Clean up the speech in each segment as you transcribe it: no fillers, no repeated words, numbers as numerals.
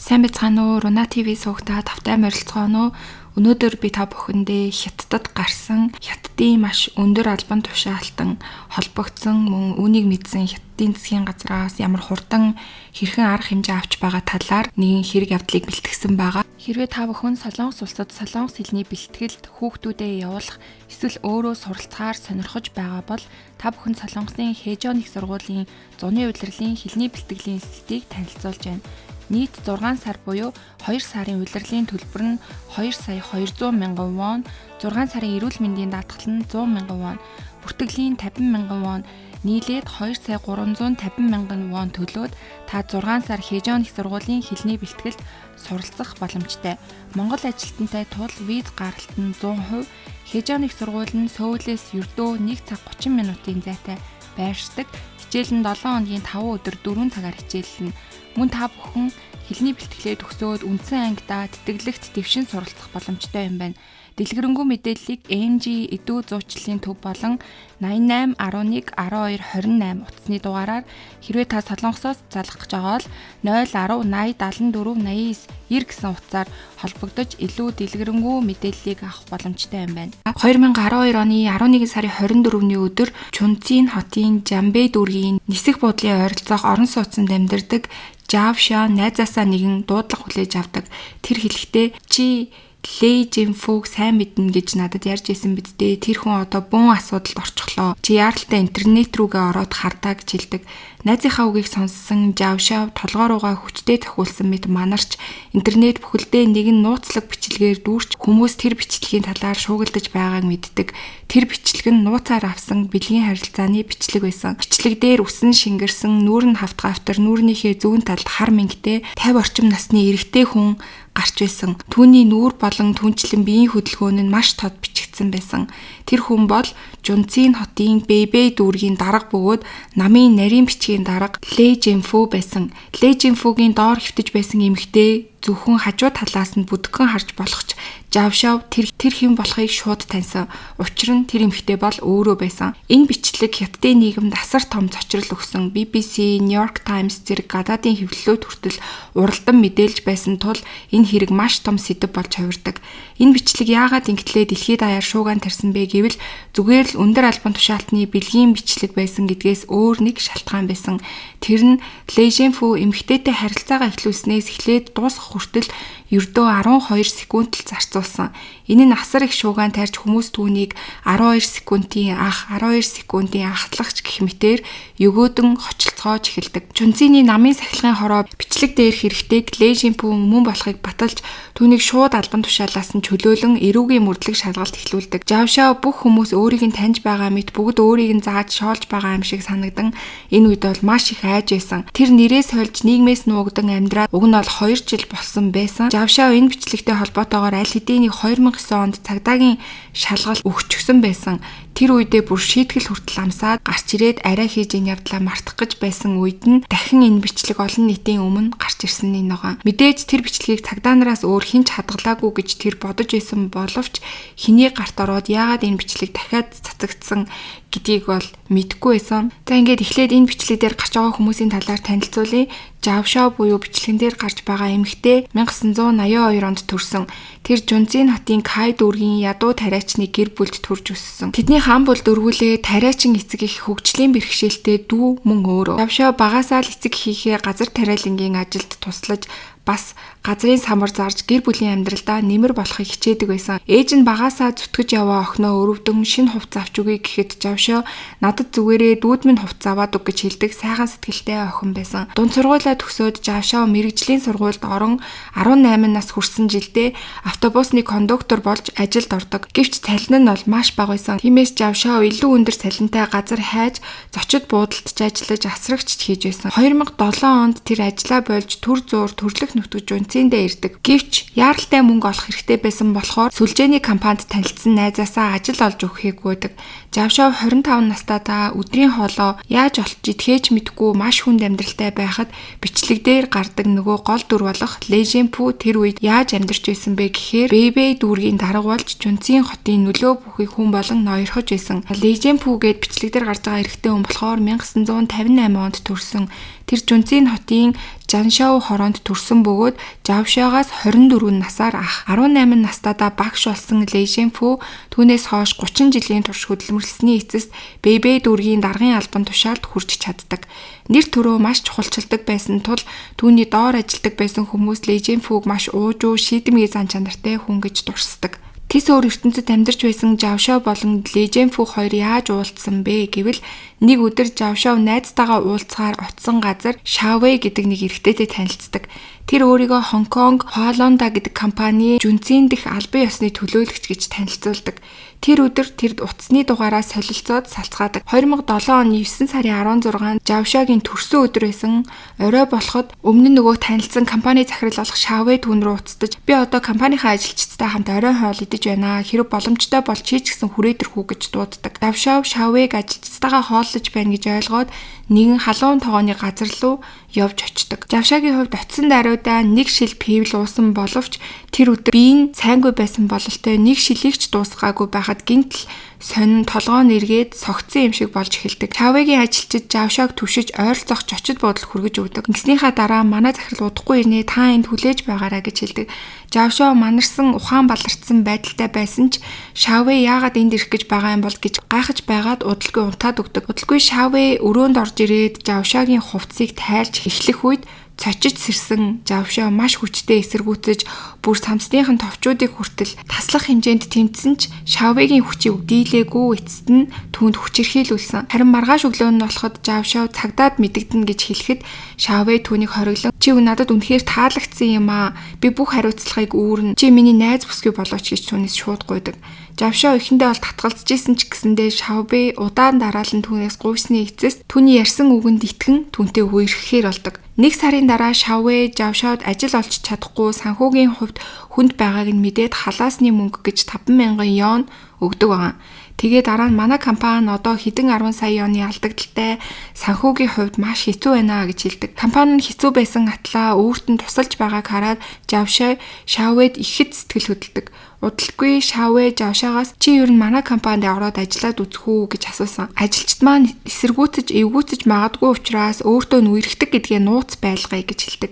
Сайн байцгаана уу? Руна ТV суугтаа тавтай морилцгоно. Өнөөдөр би та бүхэндээ Хятадд гарсан Хятадын маш өндөр албан тушаалтан холбогдсон мөн үүнийг мэдсэн Хятадын засгийн газраас ямар хурдан хэрхэн арга хэмжээ авч байгаа талаар нэгэн хэрэг явдлыг бэлтгэсэн байгаа. Хэрвээ та бүхэн Солонгос улсад солонгос хэлний бэлтгэлд хүүхдүүдээ явуулах эсвэл өөрөө суралцахаар сонирхож байгаа бол та бүхэн Солонгосын Хэжон их сургуулийн зуны удирдлагын хэлний бэлтгэлийн институтыг танилцуулж байна. Нийт 6 сар буюу 2 сарын удирдлагын төлбөр нь 2,200,000 вон, 6 сарын эрүүл мэндийн даатгал нь 100,000 вон, бүртгэлийн 50,000 вон, нийлээд 2,350,000 вон төлөөд та 6 сар Хэжон их сургуулийн хэлний бэлтгэлд суралцах боломжтой. Монгол ажилтнтай тул виз гаралт нь 100%, Хэжон их сургууль нь Сөүлээс ердөө 1 цаг 30 минутын зайтай байршдаг. Хичээл нь 7 хоногийн 5 өдөр 4 цагаар хичээлнэ. Мөн та бүхэн хэлний бэлтгэлээ төгсөөд үндсэн ангидаа тэтгэлэгт дэвшин суралцах боломжтой юм байна. Дэлгэрэнгүй мэдээллийг NG Эдүү зуучлалын төв болон 88 11 12 28 утасны дугаараар хэрвээ та Солонгосоос залгах гэж байгаа бол 010 80 74 89 90 гэсэн утсаар холбогдож илүү дэлгэрэнгүй мэдээллийг авах боломжтой юм байна. 2012 оны 11 сарын 24-ний өдөр Чунцин хотын Жамбэй дүүргийн нисэх буудлын ойролцоох орон сууцнд амьдардаг Жавша найзаасаа нэгэн дуудлага хүлээж авдаг. Тэр хэлэхдээ чи Лэй Жинфуг сайн мэднэ гэж надад ярьж исэн биз дээ. Тэр хүн одоо бөөн асуудалд орчихлоо. Чи яаралтай интернет рүүгээ ороод хардаа гэж хэлдэг. Найзынхаа үгийг сонссон Жавшав толгоо руугаа хүчтэй захиулсан мэт манарч интернет бүхэлдээ нэгэн нууцлаг бичлэгээр дүүрч хүмүүс тэр бичлэгийн талаар шуугилдаж байгааг мэддэг. Тэр бичлэг нь нууцаар авсан бэлгийн харилцааны бичлэг байсан. Бичлэг дээр үсэн шингэрсэн нүүр нь хавтгавтар нүүрнийхээ зүүн талд хар мэнгтэй 50 орчим насны эрэгтэй хүн гарч байсан. Түүний нүүр болон түнчлэн биеийн хөдөлгөөн нь маш тод бичигдсэн байсан. Тэр хүн бол Чунцин хотын Бэйбэй дүүргийн дарга бөгөөд намын нарийн бичгийн дарга Лэй Жинфу байсан. Лэй Жинфугийн доор хэвтэж байсан эмэгтэй зөвхөн хажуу талаас нь бүдгэн харж болох ч Жавшав тэр хэн болохыг шууд таньсан. Учир нь тэр эмэгтэй бол өөрөө байсан. Энэ бичлэг Хятадын нийгэмд асар том цочрол өгсөн. BBC, New York Times зэрэг гадаадын хэвлэлүүд хүртэл уралдан мэдээлж байсан тул энэ хэрэг маш том сэдэв болж хувирдаг. Энэ бичлэг яагаад ингэтлээ дэлхийд даяар шуугаан тарьсан бэ гэвэл зүгээр л өндөр албан тушаалтны бэлгийн бичлэг байсан гэдгээс өөр нэг шалтгаан байсан. Тэр нь Лэй Жинфу эмэгтэйтэй харилцаагаа эхлүүлснээс эхлээд дуусах хүртэл ердөө 12 секунд л зарцуулсан. Энэ нь асар их шуугаан тарьж хүмүүс түүнийг 12 секундын ахтлагч гэх мэтээр өгөөдөн хоцолцоож эхэлдэг. Чунцины намын сахилгын хороо бичлэг дээрх хэрэгтэйг Лэй Жинфу мөн болохыг баталж түүнийг шууд албан тушаалаас нь чөлөөлөн эрүүгийн мөрдлөг шалгалт эхлүүлдэг. Жавшаа бүх хүмүүс өөрийг нь таньж байгаа мэт бүгд өөрийг нь зааж шоолж байгаа юм шиг санагдан энэ үед бол маш их айж байсан. Тэр нэрээс хольж нийгмээс нуугдан амьдраад уг нь бол 2 жил болсон байсан. Жавшаа энэ бичлэгтэй холбоотойгоор аль хэдийн 2009 онд цагдаагийн шалгалт өгчихсөн байсан. Тэр үедээ бүр шийтгэл хүртэл амсаад гарч ирээд арай хийж ин явдлаа мартах гэж байсан үед нь дахин энэ бичлэг олон нийтийн өмнө гарч ирсэн нэг ногоон. Мэдээж тэр бичлэгийг цагдаа нараас өөр хинч хадгалаагүй гэж тэр бодож исэн боловч хэний гарт ороод яагаад энэ бичлэг дахиад цацагдсан гэдгийг бол мэдэхгүй байсан. За ингээд эхлээд энэ бичлэг дээр гарч байгаа хүмүүсийн талаар танилцуулъя. Жавшаа буюу бичлэгэн дээр гарч байгаа эмэгтэй 1982 онд төрсөн. Тэр Чунцин хотын Кай дүүргийн ядуу тариачны гэр бүлд төрж өссөн. Тэдний хаан бүл дөрвүүлээ тариачин эцэг их хөгжлийн бэрхшээлтэй дүү мөн өөрөө. Жавшаа багасаа л эцэг хийхээ газар тариалангийн ажилд туслаж бас газрын самбар зарж гэр бүлийн амьдралдаа нэмэр болохыг хичээдэг байсан. Ээж нь багасаа зүтгэж яваа охиноо өрөвдөн шинэ хувцас авч өгье гэхэд Жавшаа надад зүгээрээ дүүд минь хувцас аваад өг гэж хэлдэг сайхан сэтгэлтэй охин байсан. Дунд сургуулаа төгсөөд Жавшаа мэрэгжлийн сургуульд орон 18 нас хүрсэн жилдээ автобусны кондуктор болж ажилд ордог. Гэвч цалин нь бол маш бага байсан. Тиймээс Жавшаа илүү өндөр цалинтай газар хайж зочид буудалд ажиллаж асрагч хийж байсан. 2007 онд тэр ажиллаа болж төр зуур төрлөх нутаг Чунциндээ ирдэг. Гэвч яаралтай мөнгө олох хэрэгтэй байсан болохоор сүлжээний компанид танилцсан найзаасаа ажил олж өгөхийг гуйдаг. Жавшаа 25 настайдаа өдрийн хоолоо яаж олж идэхэж мэдгүй маш хүнд амьдралтай байхад бичлэг дээр гардаг нөгөө гол дүр болох Лэй Жинфу тэр үед яаж амьдарч байсан бэ гэхээр Бэйбэй дүүргийн дарга болж Чунцин хотын нөлөө бүхий хүн болон ноёрхож байсан. Лэй Жинфу гээд бичлэг дээр гарч байгаа эрэгтэй хүн болохоор 1958 онд төрсөн. Тэр Чунцин хотын Жаншау хороонд төрсөн бөгөөд Жавшаагаас 24 насаар ах. 18 настайдаа багш болсон Лэ Жэньфу түүнээс хойш 30 жилийн турш хөдөлмөрлсөний эцэст Бэйбэй дүүргийн даргын албан тушаалд хүрч чаддаг. Нэр төрөө маш чухалчилдаг байсан тул түүний доор ажилдаг байсан хүмүүс Лэ Жэньфуг маш уужуу, шийдэмгий зан чанартай хүн гэж дурсдаг. Тэс өөр ертөнцид амьдарч байсан Жавшаа болон Лэ Жэньфу хоёр яаж уулзсан бэ гэвэл нэг өдөр Жавшаа найзтайгаа уулзахаар очсон газар Шавэ гэдэг нэг эрэгтэйтэй танилцдаг. Тэр өөрийгөө Хонконг Хуалонда гэдэг компани жүнцийн дэх албан ёсны төлөөлөгч гэж танилцуулдаг. Тэр өдөр тэр утасны дугаараа солилцоод салцгаадаг. 2007 оны 9 сарын 16-нд Жавшаагийн төрсөн өдөр байсан. Орой болоход өмнө нь нөгөө танилцсан компани захирал болох Шавэ түүн рүү уцтаж би одоо компанийнхаа ажилчдтай хамт орой хоол идэж байна. Хэрэв боломжтой бол чи ч гэсэн хүрээд ирэх үү гэж дууддаг. Жавшаа Шавэг ажилчдтайгаа хооллож байна гэж ойлгоод нэгэн халуун тогооны газар руу явж очдог. Жавшаагийн хувьд очисон даруйдаа нэг шил пивл уусан боловч тэр өдөр биеийн сайнгүй байсан бололтой нэг шилийг ч дуусгаагүй байхад гинтл сонин толгоо нэргээд согцсон юм шиг болж эхэлдэг. Шавэгийн ажилчид Жавшааг түшиж ойролцоох чочид буудал хүргэж өгдөг. Ингэснийхаа дараа манай захирал удахгүй ирнэ та энд хүлээж байгаарай гэж хэлдэг. Жавшаа манарсан ухаан баларцсан байдалтай байсан ч Шавэ яагаад энд ирэх гэж байгаа юм бол гэж гайхаж байгаад удалгүй унтаад өгдөг. Удалгүй Шавэ өрөөнд орж ирээд Жавшаагийн хувцсыг тайлж эхлэх үед цочиж сэрсэн Жавшаа маш хүчтэй эсэргүүцэж бүр самсныхын товчуудыг хүртэл таслах хэмжээнд тэмцсэн ч Шавэгийн хүчийг дийлээгүй эцэст нь түүнд хүчирхийлүүлсэн. Харин маргааш өглөө нь болоход Жавшаа цагдаад мэдэгдэнэ гэж хэлэхэд Шавэ түүнийг хориглон чи надад үнэхээр таалагдсан юм аа. Би бүх хариуцлагыг үүрнэ. Чи миний найз бүсгүй болооч гэж түүнээс шууд гуйдаг. Жавшаа ихэндээ бол татгалзажсэн ч гэсэндээ Шавэ удаан дараалан түүнээс гуйсны эцэст түүний ярьсан үгэнд итгэн түүнтэй үерхэхээр болдог. Нэг сарын дараа Шавэ Жавшаад ажил олж чадахгүй санхүүгийн хувьд хүнд байгааг нь мэдээд халаасны мөнгө гэж 5,000 йон өгдөг байгаа. Тэгээ дараа нь манай компани одоо хэдэн 10 сая йоны алдагдaltaй санхүүгийн хувьд маш хэцүү байна гэж хэлдэг. Компани нь хэцүү байсан атлаа өөрт нь тусалж байгааг хараад Жавшаа Шавэд ихэд сэтгэл хөдлөдөг. Удалгүй Шавэ Жавшаагаас чи ер нь манай компанид ороод ажиллаад үзэх үү гэж асуусан. Ажилчид маань эсэргүүцэж эвгүүцэж магадгүй учраас өөртөө нүэрхдэг гэдгээ нууц байлгая гэж хэлдэг.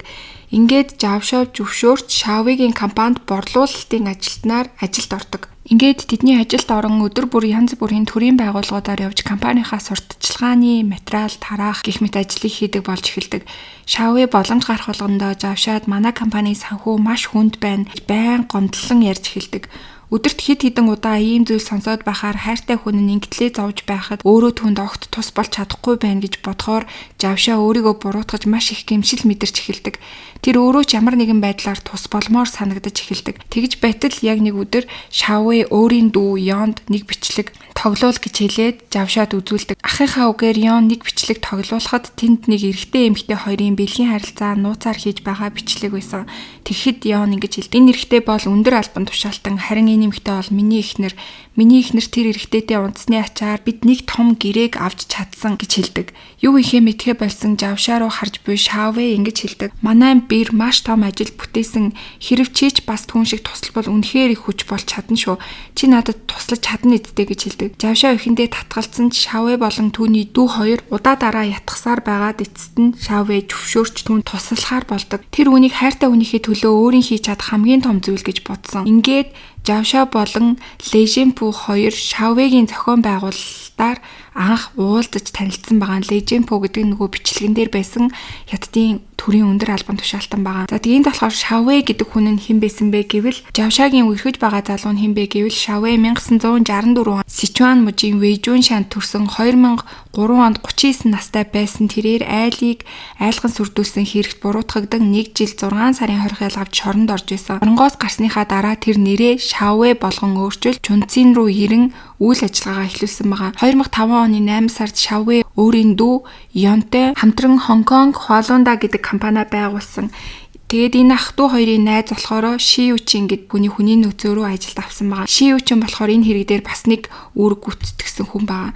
Ингээд Жавшаа зөвшөөрч Шавэгийн компанид борлуулалтын ажилтнаар ажилд ордог. Ингээд тэдний ажилд орон өдөр бүр янз бүрийн төрийн байгууллагуудаар явж компанийнхаа сурталчилгааны материал тараах гэх мэт ажлыг хийдэг болж эхэлдэг. Шавэ боломж гарах болгондоо Жавшаад манай компани санхүү маш хүнд байна. Байн гомдлон ярьж эхэлдэг. Өдөрт хэд хэдэн удаа ийм зүйл сонсоод байхаар хайртай хүн нь ингэтлээ зовж байхад өөрөө түнд огт тус болж чадахгүй байна гэж бодохоор Жавшаа өөрийгөө буруутгаж маш их гэмшил мэдэрч эхэлдэг. Тэр өөрөө ч ямар нэгэн байдлаар тус болмоор санагдаж эхэлдэг. Тэгж байтал яг нэг өдөр Шавэ өөрийн дүү Ёнд нэг бичлэг тоглоул гэж хэлээд Жавшаад үзүүлдэг. Ахынхаа үгээр Ён нэг бичлэг тоглуулахад тэнд нэг эрэгтэй эмэгтэй хоёрын бэлгийн харилцаа нууцаар хийж байгаа бичлэг байсан. Тэгэхэд Ён ингэж хэлдэг. Энэ эрэгтэй бол өндөр албан тушаалтан харин энэ эмэгтэй бол миний эхнэр. Миний эхнэр тэр эрэгтэйтэй унтсны ачаар бид нэг том гэрээг авч чадсан гэж хэлдэг. Юу ихээ мэдхэ болсон Жавшаа руу харж буй Шавэ ингэж хэлдэг. Манай бэр маш том ажил бүтээсэн. Хэрв чи ч бас түүн шиг тусалбал үнэхээр их хүч болж чадна шүү. Чи надад туслаж чадна эдтэй гэж хэлдэг. Жавшаа ихэндээ татгалцсан ч Шавэ болон түүний дүү хоёр удаа дараа ятгахсаар байгаад эцэст нь Шавэ зөвшөөрч түүнд туслахаар болдог. Тэр үнийг хайртай хүнийхээ төлөө өөрийн хийж чадах хамгийн том зүйл гэж бодсон. Ингээд Жавшаа болон Лэ Жэньфу хоёр Шавэгийн зохион байгуулалтаар анх уулзаж танилцсан байгаа. Лэ Жэньфу гэдэг нөгөө бичлэгэн дээр байсан хятадын төрийн өндөр албан тушаалтан байгаа. За тэгээд болохоор Шавэ гэдэг хүн нь хэн байсан бэ гэвэл Жавшаагийн үерхэж байгаа залуу нь хэн бэ гэвэл Шавэ 1964 он Сичуан мужийн Вэйжүн шанд төрсөн 2003 онд 39 настай байсан. Тэрээр айлган сүрдүүлсэн хэрэгт буруутгагдан 1 жил 6 сарын хорхийл авч шоронд орж исэн. Оронгоос гарсныхаа дараа тэр нэрээ Шавэ болгон өөрчилж Чунцин руу ирэн үйл ажиллагаагаа эхлүүлсэн байгаа. 2005 оны 8 сард Шавэ өөрийн дүү Ёнтой хамтран Хонконг Хуалунда гэдэг компани байгуулсан. Тэгээд энэ ах дүү хоёрын найз болохоор Ши Ючин гэдэг хүний нөөцөө рүү ажилд авсан байгаа. Ши Ючин болохоор энэ хэрэг дээр бас нэг үүрэг гүйцэтгэсэн хүн байгаа.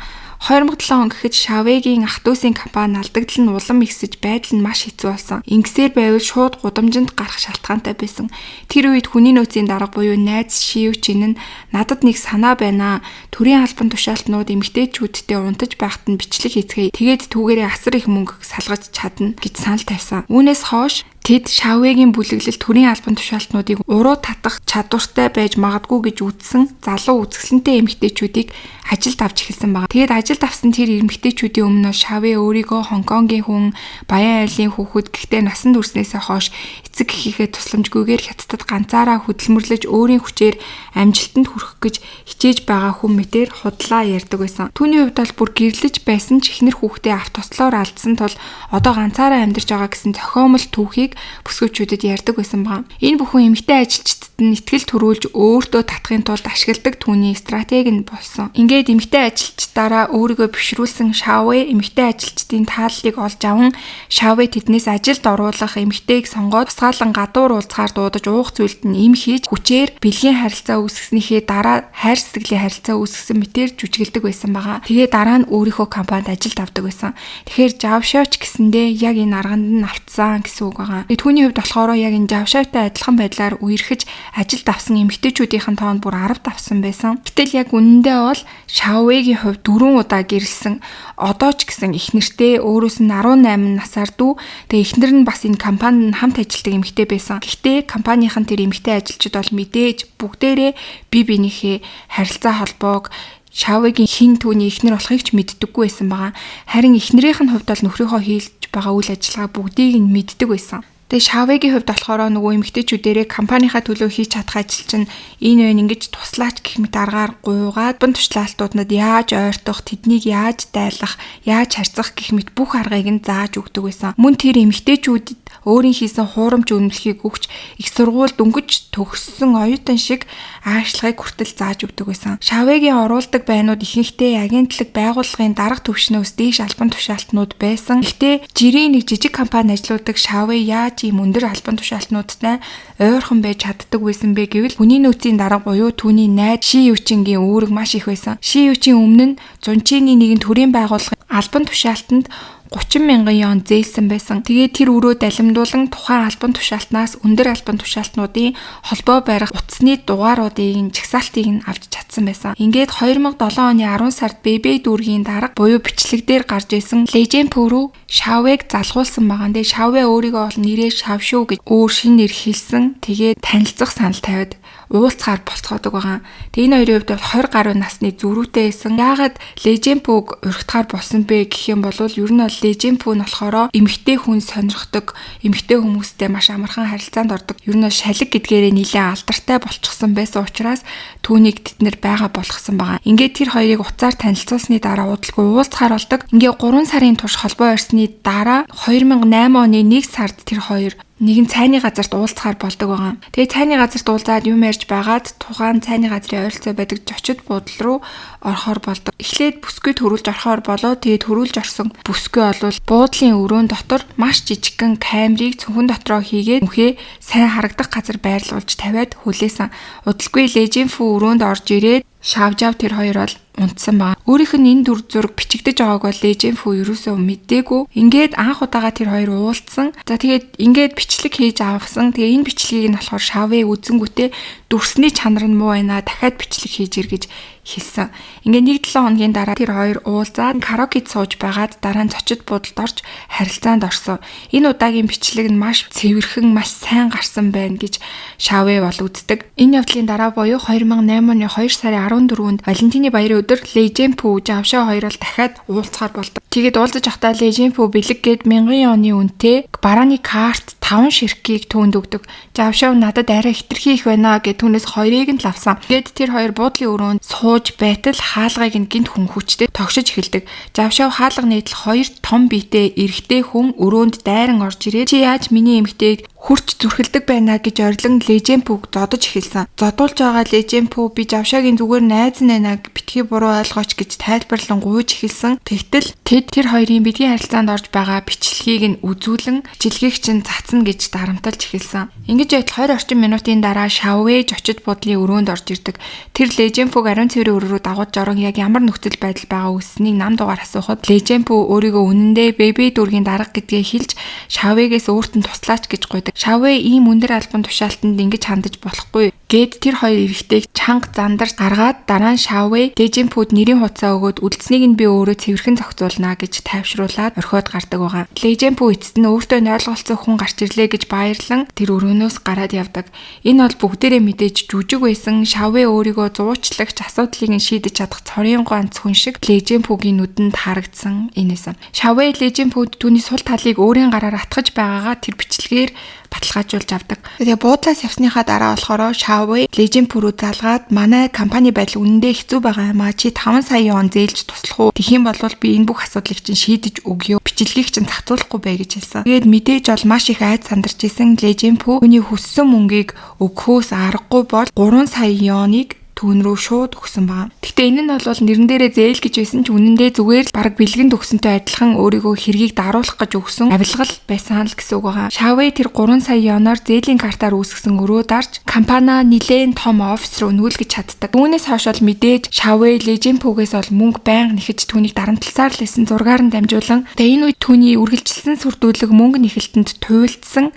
2007 он гэхэд Шавегийн ах дүүсийн компани алдагдал нь улам ихсэж байдал нь маш хэцүү болсон. Ингэсээр байвал шууд гудамжинд гарах шалтгаантай байсан. Тэр үед хүний нөөцийн дарга буюу найз Шиючин нь надад нэг санаа байна. Төрийн албан тушаалтнууд эмэгтэйчүүдтэй унтаж байхад нь бичлэг хийцгээе. Тэгээд түүгээрээ асар их мөнгө салгаж чадна гэж санал тавьсан. Үүнээс хойш тэд Шавегийн бүлэглэл төрийн албан тушаалтнуудыг уруу татах чадвартай байж магадгүй гэж үзсэн залуу үзэсгэлэнтэй эмэгтэйчүүдийг ажилд авч эхэлсэн байна. Тэгээд ажилд авсан тэр эмэгтэйчүүдийн өмнө Шаве өөрийгөө Хонконгийн хүн, Баян айлын хүүхэд гэхдээ насанд хүрснээсээ хойш эцэг эхийнхээ тусламжгүйгээр Хятадд ганцаараа хөдөлмөрлөж өөрийн хүчээр амжилтанд хүрэх гэж хичээж байгаа хүн мэтэр худлаа ярьдаг байсан. Түүний хувьд бол бүр гэрлэж байсан ч эхнэр хүүхдээ авт туслаар алдсан тул одоо ганцаараа амьдарч байгаа гэсэн зохиомол түүхийг бүсгүйчүүдэд ярьдаг байсан байна. Энэ бүхэн эмэгтэй ажилчдад нь итгэл төрүүлж өөртөө татахын тулд ашигладаг түүний стратеги нь болсон. Ингээд эмэгтэй ажилчдаараа өөрийгөө бишрүүлсэн Шаве эмэгтэй ажилчдын тааллыг олж аван Шаве тэднээс ажилд оруулах эмэгтэйг сонгоод тусгаалan гадуур уулзахаар дуудаж уух зүйлд нь им хийж хүчээр бэлгийн харилцаа үүсгэснийхээ дараа хайр сэтгэлийн харилцаа үүсгэсэн мэтэр жүжиглдэг байсан байгаа. Тэгээ дараа нь өөрийнхөө компанид ажилд авдаг байсан. Тэгэхээр Жавшавч гэсэндээ яг энэ арганд нь автсан гэсэн үг байгаа. Түүний хувьд болохоор яг энэ Жавшавтай адилхан байдлаар үерхэж ажилд авсан эмэгтэйчүүдийн тоонд бүр 10 авсан байсан. Гэтэл яг үнэндээ бол Шавегийн хувьд 4 удаа гэрэлсэн. Одоо ч гэсэн эхнэртэй өөрөөс нь 18 насаар дүү. Тэгээ эхнэр нь бас энэ компанид хамт ажилладаг эмэгтэй байсан. Гэхдээ компанийн тэр эмэгтэй ажилчид бол мэдээж бүгдээрээ бие биенийхээ харилцаа холбоог Шавегийн хин түүний эхнэр болохыг ч мэддэггүй байсан байгаа. Харин эхнэрийнх нь хувьд бол нөхрийнхөө хийж байгаа үйл ажиллагаа бүгдийг нь мэддэг байсан. Тэгээ Шавегийн хувьд болохоор нөгөө эмэгтэйчүүдээрээ компанийнхаа төлөө хийж чадах ажил чинь энэ вэ ингэж туслаач гэх мэт аргаар гуйгаад бун тушлаалтуудад яаж ойртох, тэднийг яаж дайлах, яаж харьцах гэх мэт бүх аргыг нь зааж өгдөг байсан. Мөн тэр эмэгтэйчүүдэд өөрийн хийсэн хуурамч үнэмлэхийг өгч их сургуульд өнгөж төгссөн оюутан шиг аашлагыг хүртэл зааж өгдөг байсан. Шавегийн оруулдаг байнууд ихэнхдээ агентлаг байгууллагын дарга түвшнөөс дээш албан тушаалтнууд байсан. Гэхдээ жирийн нэг жижиг компани ажилуулдаг Шаве яаж ийм өндөр албан тушаалтнуудтай ойрхон байж чаддаг байсан бэ гэвэл хүний нөөцийн дарга буюу түүний найз Шиючингийн үүрэг маш их байсан. Шиючин өмнө нь Зунчины нэгэн төрийн байгууллагын албан тушаалтанд 30,000 вон зээлсэн байсан. Тэгээд тэр өрөө далимдуулан тухайн албан тушаалтнаас өндөр албан тушаалтнуудын холбоо барих утасны дугааруудын жагсаалтыг нь авч чадсан байсан. Ингээд 2007 оны 10 сард Бэбэ дүүргийн дарга буюу бичлэг дээр гарч исэн Леженпу руу Шавег залгуулсан байгаа. Тэгээд Шаве өөрийгөө бол нэрээ Шавшүү гэж өөр шин нэр хэлсэн. Тэгээд танилцах санал тавиад уулзахаар болцоодог байгаа. Тэгээ энэ хоёрын хувьд бол 20 гаруй насны зүрүүтэй байсан. Яагаад Леженпуг урьдахаар болсон бэ гэх юм бол ер нь Леженпу нь болохоор эмэгтэй хүн сонирхдог, эмэгтэй хүмүүстэй маш амархан харилцаанд ордог. Ер нь шалиг гэдгээрээ нэлээд алдартай болчихсон байсан учраас түүнийг тэднэр байгаа болгосон байгаа. Ингээд тэр хоёрыг уцаар танилцуулсны дараа удалгүй уулзахаар болдог. Ингээд 3 сарын турш холбоо өрсөний дараа 2008 оны 1 сард тэр хоёр нэгэн цайны газарт уулзахаар болдог байгаа. Тэгээ цайны газарт уулзаад юм ярьж байгаад тухайн цайны газрын ойролцоо байдаг зочид буудлын руу орохоор болдог. Эхлээд бүсгүй төрүүлж орохоор болоо. Тэгээ төрүүлж орсон бүсгүй олвол буудлын өрөөнд дотор маш жижигхэн камерыг цүнхэн дотроо хийгээд мөхөө сайн харагдах газар байрлуулж тавиад хүлээсэн. Удалгүй Леженпу өрөөнд орж ирээд Шавжав тэр хоёр бол унтсан байна. Өөрийнх нь энэ дүр зураг бичигдэж байгааг бол Леженпу ерөөсөө мэдээгүй. Ингээд анх удаага тэр хоёр уулзсан. За тэгээд ингээд бичлэг хийж авсан. Тэгээ энэ бичлэгийг нь болохоор Шаве үзэнгүүтээ дүрсний чанар нь муу байна. Дахиад бичлэг хийж ир гэж хэлсэн. Ингээд 1-7 хоногийн дараа тэр хоёр уулзаад караокед сууж байгаад дараа нь зочид буудалд орж харилцаанд орсон. Энэ удаагийн бичлэг нь маш цэвэрхэн, маш сайн гарсан байна гэж Шаве бол үздэг. Энэ явдлын дараа буюу 2008 оны 2 сарын 14-нд Валентины баярын өдөр Леженпу Жавшаа хоёр бол дахиад уулзахаар болдог. Тэгээд уулзаж явахдаа Леженпу бэлэг гээд 1000 оны үнэтэй барааны карт 5 ширхгийг түүнд өгдөг. Жавшаа надад арай хитрхи их байна гэд түүнээс хоёрыг нь лавсан. Гээд тэр хоёр буудлын өрөөнд сууж байтал хаалгыг нь гинт хүн хүчтэй тогшиж эхэлдэг. Жавшаа хаалга нийтл 2 том биетэй эрэгтэй хүн өрөөнд дайран орж ирээд чи яаж миний эмэгтэйг хурц зүрхэлдэг байна гэж орилон Леженпуг зодож эхэлсэн. Зодуулж байгаа Леженпу би Жавшагийн зүгээр найз байна битгий буруу ойлгооч гэж тайлбарлан гуйж эхэлсэн. Тэгтэл тэд тэр хоёрын бидний харилцаанд орж байгаа бичлэгийг нь үзүүлэн бичлэгийг чинь цацна гэж дарамталж эхэлсэн. Ингэж байтал 20 орчим минутын дараа Шавэ жочид буудлын өрөөнд орж ирдэг. Тэр Леженпуг ариун цэврийн өрөө рүү дагуулж орон яг ямар нөхцөл байдал байгаа үснийг нам дугаар асуухад Леженпу өөрийгөө үнэндээ бэби дүүргийн дарга гэдгээ хэлж Шавэгээс өөрт нь туслаач гэж гуйдаг. Шавэ ийм өндөр албан тушаалтанд ингэж хандаж болохгүй гэд тэр хоёр эрэгтэйг чанга зандарч гаргаад дараа нь Шавэ Леженпуд нэрийн хуцаа өгөөд үлдснийг нь би өөрөө цэвэрхэн зохицуулна гэж тайвшруулад орхиод гардаг байгаа. Леженпу эцэст нь өөртөө ойлголцсон хүн гарч ирлээ гэж баярлан тэр өрөөнөөс гараад явдаг. Энэ бол бүгдээрээ мэдээж жүжиг байсан. Шавэ өөрийгөө зуучлагч асуудлыг нь шийдэж чадах цорын ганц хүн шиг Леженпугийн нүдэнд харагдсан энэсэн. Шавэ Леженпуд түүний сул талыг өөрийн гараар атгаж байгаагаа тэр бичлэгээр баталгаажуулж авдаг. Тэгээ буудлаас явсныхаа дараа болохоор Шавэ Леженпу руу залгаад манай компани байдал үнэндээ хэцүү байгаа юм а. Чи 5 сая вон зээлж туслах уу? Тэгэх юм бол би энэ бүх асуудлыг чинь шийдэж өгье. Бичлэгийг чинь зохицуулахгүй бай гэж хэлсэн. Тэгээд мэдээж бол маш их айд сандарч исэн Леженпу хүний хүссэн мөнгийг өгөхөөс аргагүй бол 3 сая воныг түүн рүү шууд өгсөн байна. Гэхдээ энэ нь бол нэрэн дээрээ зээл гэж байсан ч үнэндээ зүгээр л баг бэлгэнд өгсөнтэй адилхан өөрийгөө хэргийг даруулах гэж өгсөн авилгал байсан л гэсэн үг байгаа. Шавэ тэр 3 сая воноор зээлийн картаар үүсгэсэн өрөө дарж компани нилээн том офис руу нүүлгэж чаддаг. Түүнээс хойш бол мэдээж Шавэ Леженпугээс бол мөнгө байнга нэхэж түүнийг дарамтласаар л исэн зургаар нь дамжуулан тэгээ энэ үед түүний үргэлжилсэн сүрдүүлэг мөнгө нэхэлтэнд туйлдсан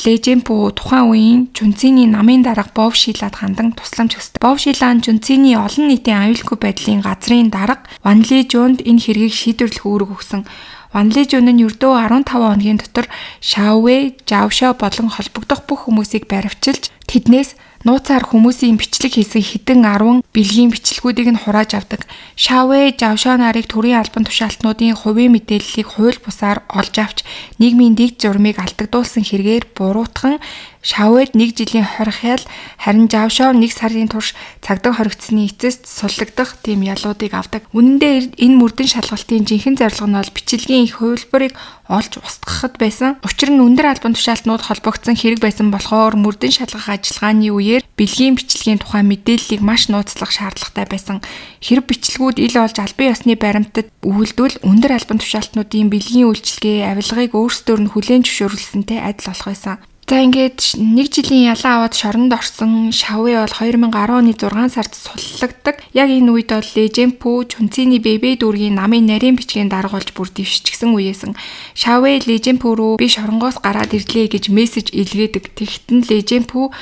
Леженпу тухайн үеийн Чунцины намын дарга Бов Шилад хандан тусламж өгсөн. Бов Шилад Чунцины олон нийтийн аюулгүй байдлын газрын дарга Ван Лежунд энэ хэргийг шийдвэрлэх үүрэг өгсөн. Ван Лежун нь ердөө 15 хоногийн дотор Шавэ, Жавша болон холбогдох бүх хүмүүсийг баривчилж тэднээс нууцаар хүмүүсийн бичлэг хийсэн хэдэн 10 бэлгийн бичлэгүүдийг нь хурааж авдаг. Шавэ, Жавша нарыг төрийн албан тушаалтнуудын хувийн мэдээллийг хууль бусаар олж авч нийгмийн дэг журмыг алдагдуулсан хэрэгээр буруутган Шавэд 1 жилийн хорхиал харин Жавшаа 1 сарын турш цагдаа хоригдсны эцэст суллагдах тийм ялуудыг авдаг. Үнэндээ энэ мөрдөн шалгалтын жинхэнэ зорилго нь бол бичлэгийн их хувилбарыг олж устгахад байсан. Учир нь өндөр албан тушаалтнууд холбогдсон хэрэг байсан болохоор мөрдөн шалгах ажиллагааны үеэр бэлгийн бичлэгийн тухай мэдээллийг маш нууцлах шаардлагатай байсан. Хэрэг бичлэгүүд ил олж албан ёсны баримтад үйлдвэл өндөр албан тушаалтнуудын бэлгийн үйлчилгээ авилгыг өөрсдөр нь хүлээн зөвшөөрлсөнтэй адил болох байсан. За ингээд 1 жилийн ялаа аваад шоронд орсон Шавэ бол 2010 оны 6 сард суллагдаг. Яг энэ үед бол Леженпу Чунцины бэби дүүргийн намын нарийн бичгийн дарга болж бүр дэвшчихсэн үеэсэн. Шавэ Леженпу руу би шоронгоос гараад ирлээ гэж мессеж илгээдэг. Тэгтэн Леженпу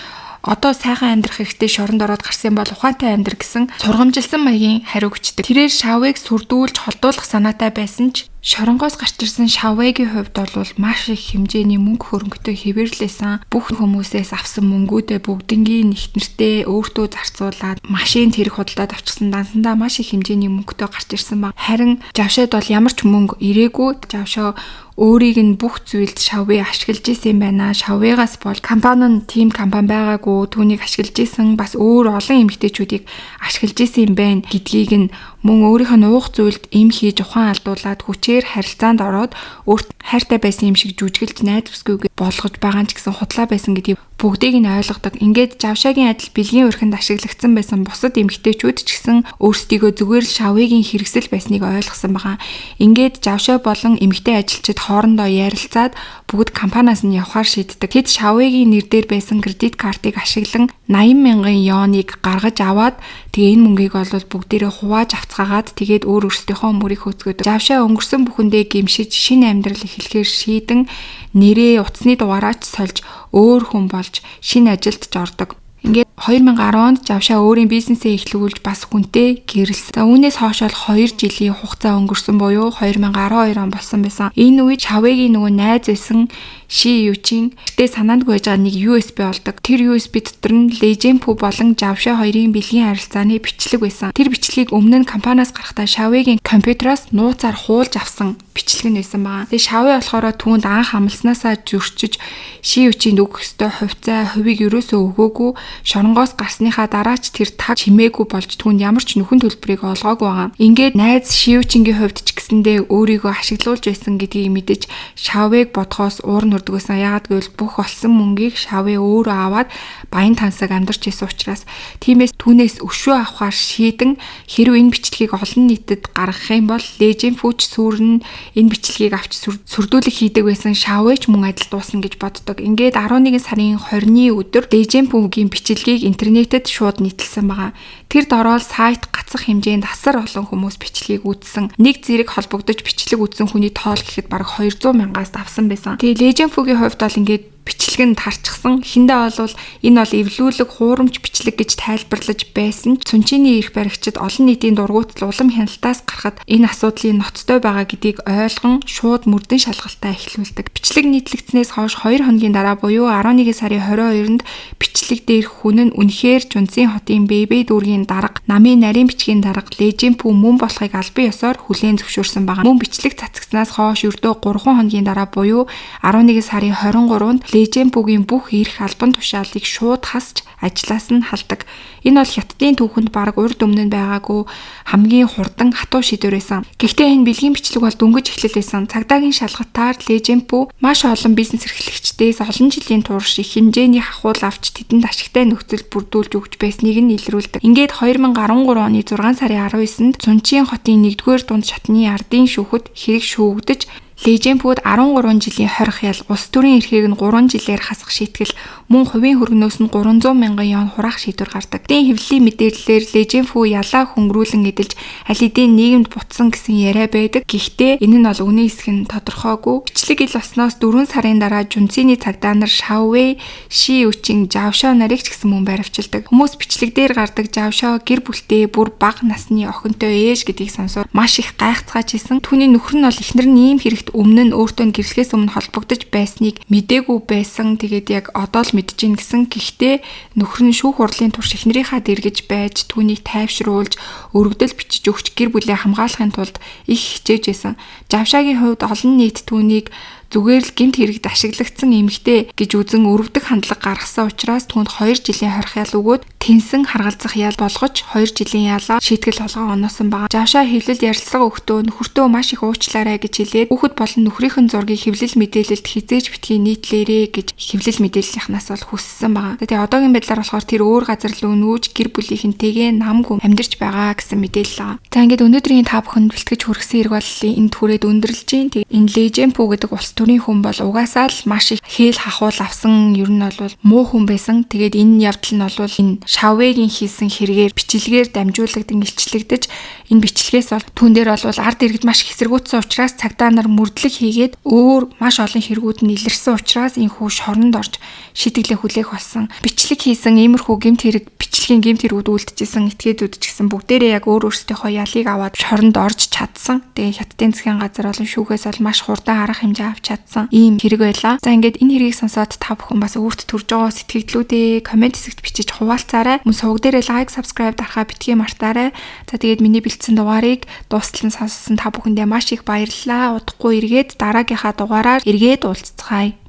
одоо сайхан амьдрах хэрэгтэй шоронд ороод гарсан бол ухаантай амьдр гэсэн сургамжилсан маягийн хариу өгчдөг. Тэрээр Шавэг сүрдүүлж холдуулах санаатай байсан ч шоронгоос гарч ирсэн Шавэгийн хувьд бол маш их хэмжээний мөнгө хөрөнгөтэй хэвэрлээсэн. Бүх хүмүүсээс авсан мөнгүүдээ бүгднгийн нэгтнэртэй өөртөө зарцуулаад машин тэрэг худалдаад авчихсан. Дансандаа маш их хэмжээний мөнгөтэй гарч ирсэн баг. Харин Жавшад бол ямар ч мөнгө ирээгүй. Жавшаа өөрийг нь бүх зүйлд Шавэ ашиглаж исэн юм байна. Шавэгаас бол компани нь team компани байгаагүй, түүнийг ашиглаж исэн, бас өөр олон эмэгтэйчүүдийг ашиглаж исэн юм байна гэдгийг нь мөн өөрийнх нь уух зүйлд эм хийж ухаан алдуулаад хүчээр харилцаанд ороод өөрт хайртай байсан юм шиг жүжиглж найдварсгүйг болгож байгаа ч гэсэн худлаа байсан гэдгийг бүгдийг нь ойлгодог. Ингээд Жавшагийн адил бэлгийн өрхөнд ашиглагдсан байсан бусад эмэгтэйчүүд ч гэсэн өөрсдийгөө зүгээр л Шавэгийн хэрэгсэл байсныг ойлгосон байгаа. Ингээд Жавша болон эмэгтэй ажилчид хоорондоо ярилцаад бүгд компаниас нь явахаар шийддэг. Тэд Шавэгийн нэр дээр байсан кредит картыг ашиглан 80,000 воныг гаргаж аваад тэгээ энэ мөнгийг бол бүгдээрээ хувааж авцгаагаад тэгээд өөр өөрсдийнхөө мөрийг хөөцгөөдөг. Жавша өнгөрсөн бүхэндээ гимшиж шинэ амьдрал эхлэхээр шийдэн нэрээ утасны дугаараач сольж өөр хүн болж шинэ ажилд ч ордог. Ингээд 2010 онд Жавша өөрийн бизнесээ эхлүүлж бас хүнтэй гэрэлсэн. За үүнээс хойш бол 2 жилийн хугацаа өнгөрсөн буюу 2012 он болсон байсан. Энэ үед Шавэгийн нөгөө найз байсан Ши Ючин тэ санаандгүй байж байгаа нэг USB олдог. Тэр USB дотор нь Леженпу болон Жавша хоёрын бэлгийн харилцааны бичлэг байсан. Тэр бичлэгийг өмнө нь компаниас гарахдаа Шавэгийн компьютероос нууцаар хуулж авсан бичлэг нь байсан байгаа. Тэгээ Шавэ болохоор түүнд анх амлснаасаа зөрчиж ши үчинд өгөх ёстой хувийг ерөөсөө өгөөгүй. Шоронгоос гарсныхаа дараа ч тэр таг чимээгүй болж түүнд ямар ч нөхөн төлбөрийг олгоогүй байгаа. Ингээд найз ши үчингийн хувьд ч гэсэндээ өөрийгөө ашиглуулж байсан гэдгийг мэдэж Шавыг бодхоос уур нүрдгөөсөн. Яагаад гэвэл бүх олсон мөнгийг Шавэ өөрөө аваад баян тансаг амьдарч исэн учраас тиймээс түүнээс өшөө авахар шийдэн хэрв энэ бичлэгийг олон нийтэд гаргах юм бол Лежен Фүүч сүрэн энэ бичлэгийг авч сүрдүүлэх хийдэг байсан Шавэч мөн адил дуусна гэж боддог. Ингээд 11 сарын 20-ны өдөр Лежен Фүүгийн бичлэгийг интернетэд шууд нийтэлсэн байгаа. Тэр дороод сайт гацах хэмжээнд асар олон хүмүүс бичлэгийг үзсэн. Нэг зэрэг холбогдож бичлэг үзсэн хүний тоол гэхэд бараг 200 мянгаас давсан байсан. Тэгээ Лежен Фүүгийн хувьд бол ингээд бичлэг нь тарчсан. Эхэндээ бол энэ бол эвлүүлэг хуурамч бичлэг гэж тайлбарлаж байсан ч Цүнчиний эрх баригчид олон нийтийн дургуутал улам хяналтаас гарахад энэ асуудлын ноцтой байгаа гэдгийг ойлгон шууд мөрдөн шалгалтаа эхлүүлдэг. Бичлэг нийтлэгдснээс хойш 2 хоногийн дараа буюу 11 сарын 22-нд бичлэг дээр хүн нь үнэхээр Жунцын хотын Бэйбэй дүүргийн дарга, намын нарийн бичгийн дарга Лежен Фүү мөн болохыг албан ёсоор хүлээн зөвшөөрсөн байгаа. Мөн бичлэг цацагснаас хойш ердөө 3 хоногийн дараа буюу 11 сарын 23-нд Лежен Фүүгийн бүх эрх албан тушаалыг шууд хасч ажлаас нь халдаг. Энэ бол Хятадын түүхэнд бараг урд өмнө нь байгаагүй хамгийн хурдан хатуу шийдвэр байсан. Гэхдээ энэ бэлгийн бичлэг бол дөнгөж эхлэлээсэн. Цагдаагийн шалгалтаар Лежен Фүү маш олон бизнес эрхлэгчдээс олон жилийн турш их хэмжээний хахуул авч тэдэнд ашигтай нөхцөл бүрдүүлж өгч байсныг нь илрүүлдэг. Ингээд 2013 оны 6 сарын 19-нд Цүнчийн хотын 1-р дунд шатны ардын шүүхэд хэрэг шүүгдэж Лежен Фүүд 13 жилийн хорих ял улс төрийн эрхийг нь 3 жилээр хасах шийтгэл мөн хувийн хөргнөөс нь 300 мянган вон хураах шийдвэр гардаг. Тэдний хэвлэлийн мэдээллээр Лежен Фүү ялаа хөнгөрүүлэн эдэлж аль хэдийн нийгэмд бутсан гэсэн яриа байдаг. Гэхдээ энэ нь бол үнэн эсэх нь тодорхойгүй. Бичлэг ил болсноос 4 сарын дараа Жунцины цагдаа нар Шавэ, Ши Үчин, Жавшаа нарыг ч гэсэн мөн баривчилдаг. Хүмүүс бичлэг дээр гардаг Жавшаа гэр бүлтэй бүр бага насны охинтой ээж гэдгийг сонсоод маш их гайхацгааж исэн. Түүний нөхөр нь бол эхнэр нь ийм хэрэг өмнө нь өөртөө гэрлэхээс өмнө холбогдож байсныг мдээгүй байсан. Тэгээд яг одоо л мэдэж гин гэсэн. Гэхдээ нөхөр нь шүүх хурлын турш эхнэрийнхаа дэргэж байж түүнийг тайвшруулж өргөдөл бичиж өгч гэр бүлээ хамгаалахын тулд их хичээж байсан. Жавшаагийн хувьд олон нийт түүнийг зүгээр л гэмт хэрэгт ашиглагдсан эмэгтэй гэж үзэн өрөвдөх хандлага гаргасан учраас түүнд 2 жилийн хорих ял өгөөд тэнсэн харгалзах ял болгож 2 жилийн ялаар шийтгэл толгоо оноосон байгаа. Жавшаа хэвлэл ярилцлага өгтөө нөхөртөө маш их уучлаарай гэж хэлээд хүүхэд болон нөхрийнхэн зургийг хэвлэл мэдээлэлд хизээж битгий нийтлээрэ гэж хэвлэл мэдээллийнхнаас бол хүссэн байгаа. Тэгээ одоогийн байдлаар болохоор тэр өөр газар руу нүүж гэр бүлийнхэнтэйгээ намгүй амьдарч байгаа гэсэн мэдээлэл байгаа. За ингээд өнөөдрийн та бүхэнд бэлтгэж хүргэсэн хэрэг бол энэ түрээд өндөрлж гин. Тэгээ энэ Лежен Фүү гэдэг улс төрийн хүн бол угаасаа л маш их хээл хахуул авсан. Ер нь бол муу хүн байсан. Тэгээд энэ явдал нь бол энэ Шавэгийн хийсэн хэрэгээр бичлэгээр дамжуулагдсан илчлэгдэж энэ бичлэгээс бол түүн дээр бол ард иргэд маш хэсэргүүцсэн учраас цагдаа нар мөрдлөг хийгээд өөр маш олон хэрэгүүд нь илэрсэн учраас энэ хүү шоронд орж шийтгэлээ хүлээх болсон. Бичлэг хийсэн иймэрхүү гэмт хэрэг бичлэгийн гэмт хэрэгүүд үлдэжсэн этгээдүүд ч гэсэн бүгдээрээ яг өөр өөрсдийнхөө ялыг аваад шоронд орж чадсан. Тэгээ Хятадын засгийн газар болон шүүхээс бол маш хурдан арга хэмжээ авч чадсан ийм хэрэг байлаа. За ингээд энэ хэргийг сонсоод та бүхэн бас өөрт төрж байгаа сэтгэгдлүүдээ комент хэсэгт бичиж хуваалцаарай. Мөн сувг дээрээ лайк, subscribe дарахаа битгий мартаарай. За тэгээд миний бэлдсэн дугаарыг дуустал нь сонссон та бүхэндээ маш их баярлалаа. Удахгүй эргээд дараагийнхаа дугаараар эргээд уулзцгаая.